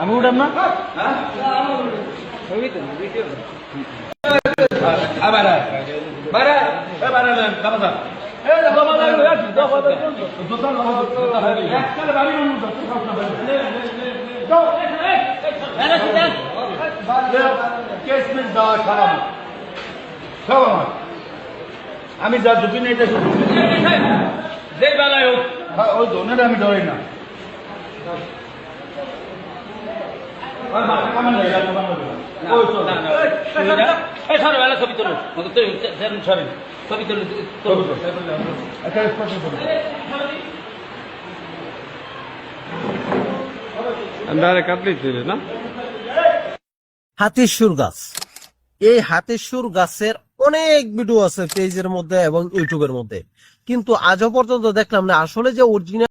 আমি উঠাম না আমি যা ঝুঁকি নেই ওই ধরনের আমি ডরাই না ছবি তোলো ছবি তোলো হাতির সুর গাছ, এই হাতির সুর গাছের অনেক ভিডিও আছে পেজের মধ্যে এবং ইউটিউবের মধ্যে, কিন্তু আজও পর্যন্ত দেখলাম না আসলে যে অরিজিনাল